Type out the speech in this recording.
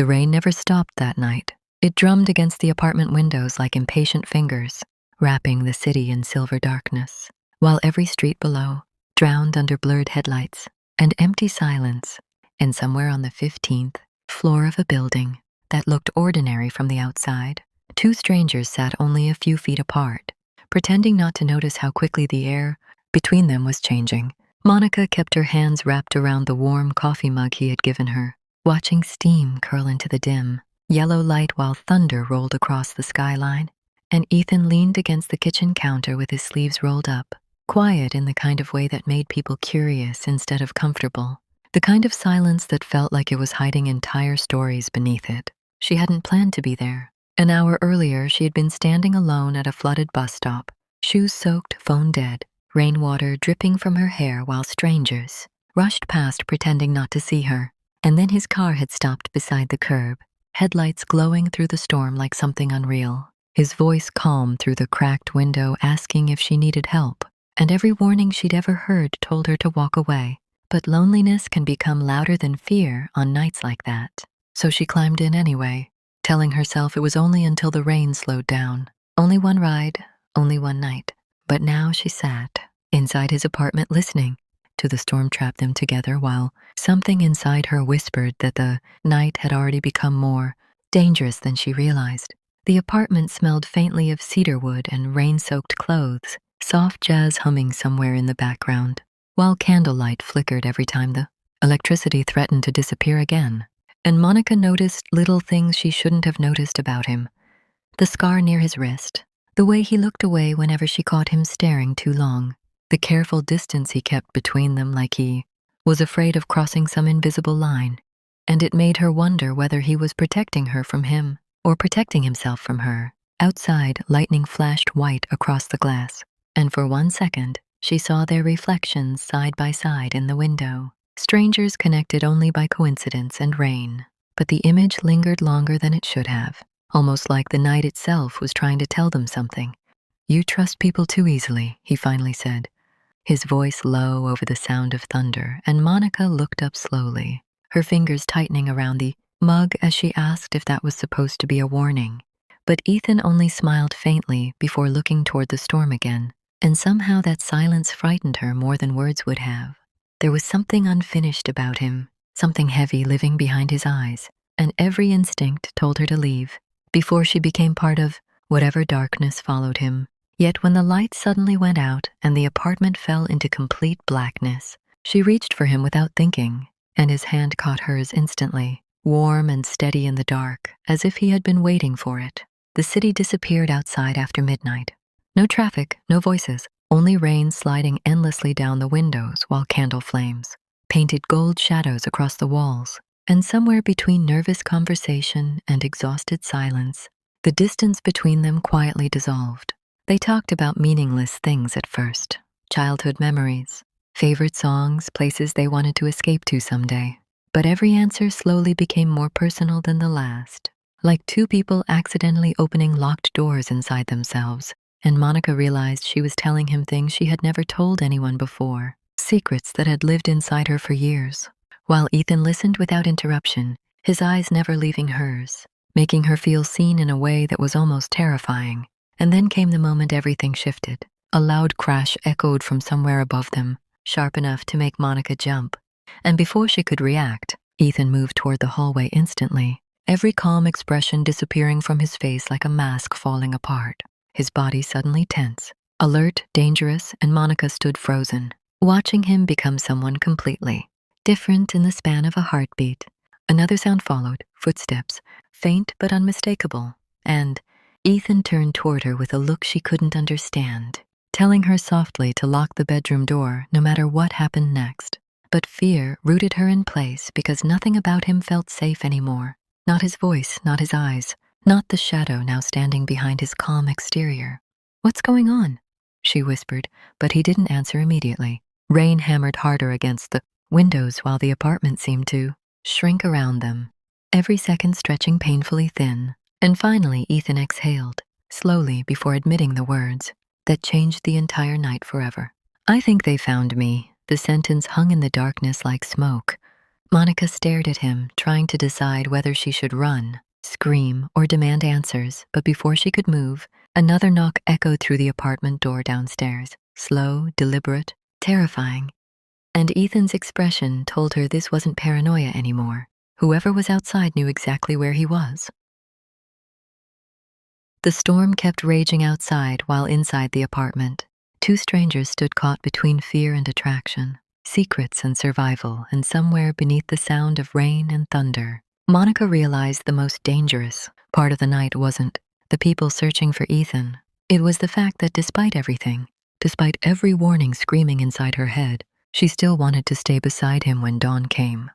The rain never stopped that night. It drummed against the apartment windows like impatient fingers, wrapping the city in silver darkness, while every street below, drowned under blurred headlights and empty silence, and somewhere on the 15th floor of a building that looked ordinary from the outside, two strangers sat only a few feet apart, pretending not to notice how quickly the air between them was changing. Monica kept her hands wrapped around the warm coffee mug he had given her, watching steam curl into the dim, yellow light while thunder rolled across the skyline, and Ethan leaned against the kitchen counter with his sleeves rolled up, quiet in the kind of way that made people curious instead of comfortable, the kind of silence that felt like it was hiding entire stories beneath it. She hadn't planned to be there. An hour earlier, she had been standing alone at a flooded bus stop, shoes soaked, phone dead, rainwater dripping from her hair while strangers rushed past pretending not to see her. And then his car had stopped beside the curb, headlights glowing through the storm like something unreal, his voice calm through the cracked window asking if she needed help, and every warning she'd ever heard told her to walk away. But loneliness can become louder than fear on nights like that. So she climbed in anyway, telling herself it was only until the rain slowed down. Only one ride, only one night. But now she sat inside his apartment listening to the storm trap them together while something inside her whispered that the night had already become more dangerous than she realized. The apartment smelled faintly of cedarwood and rain-soaked clothes, soft jazz humming somewhere in the background, while candlelight flickered every time the electricity threatened to disappear again. And Monica noticed little things she shouldn't have noticed about him. The scar near his wrist, the way he looked away whenever she caught him staring too long, the careful distance he kept between them like he was afraid of crossing some invisible line, and it made her wonder whether he was protecting her from him or protecting himself from her. Outside, lightning flashed white across the glass, and for 1 second, she saw their reflections side by side in the window, strangers connected only by coincidence and rain. But the image lingered longer than it should have, almost like the night itself was trying to tell them something. "You trust people too easily," he finally said, his voice low over the sound of thunder, and Monica looked up slowly, her fingers tightening around the mug as she asked if that was supposed to be a warning. But Ethan only smiled faintly before looking toward the storm again, and somehow that silence frightened her more than words would have. There was something unfinished about him, something heavy living behind his eyes, and every instinct told her to leave before she became part of whatever darkness followed him. Yet when the light suddenly went out and the apartment fell into complete blackness, she reached for him without thinking, and his hand caught hers instantly, warm and steady in the dark, as if he had been waiting for it. The city disappeared outside after midnight. No traffic, no voices, only rain sliding endlessly down the windows while candle flames painted gold shadows across the walls. And somewhere between nervous conversation and exhausted silence, the distance between them quietly dissolved. They talked about meaningless things at first, childhood memories, favorite songs, places they wanted to escape to someday. But every answer slowly became more personal than the last, like two people accidentally opening locked doors inside themselves. And Monica realized she was telling him things she had never told anyone before, secrets that had lived inside her for years. While Ethan listened without interruption, his eyes never leaving hers, making her feel seen in a way that was almost terrifying. And then came the moment everything shifted. A loud crash echoed from somewhere above them, sharp enough to make Monica jump. And before she could react, Ethan moved toward the hallway instantly, every calm expression disappearing from his face like a mask falling apart. His body suddenly tense, alert, dangerous, and Monica stood frozen, watching him become someone completely different in the span of a heartbeat. Another sound followed, footsteps, faint but unmistakable, and Ethan turned toward her with a look she couldn't understand, telling her softly to lock the bedroom door no matter what happened next. But fear rooted her in place because nothing about him felt safe anymore. Not his voice, not his eyes, not the shadow now standing behind his calm exterior. "What's going on?" she whispered, but he didn't answer immediately. Rain hammered harder against the windows while the apartment seemed to shrink around them, every second stretching painfully thin. And finally Ethan exhaled, slowly before admitting the words that changed the entire night forever. "I think they found me." The sentence hung in the darkness like smoke, Monica stared at him, trying to decide whether she should run, scream, or demand answers, but before she could move, another knock echoed through the apartment door downstairs, slow, deliberate, terrifying. And Ethan's expression told her this wasn't paranoia anymore. Whoever was outside knew exactly where he was. The storm kept raging outside while inside the apartment. Two strangers stood caught between fear and attraction, secrets and survival, and somewhere beneath the sound of rain and thunder, Monica realized the most dangerous part of the night wasn't the people searching for Ethan. It was the fact that despite everything, despite every warning screaming inside her head, she still wanted to stay beside him when dawn came.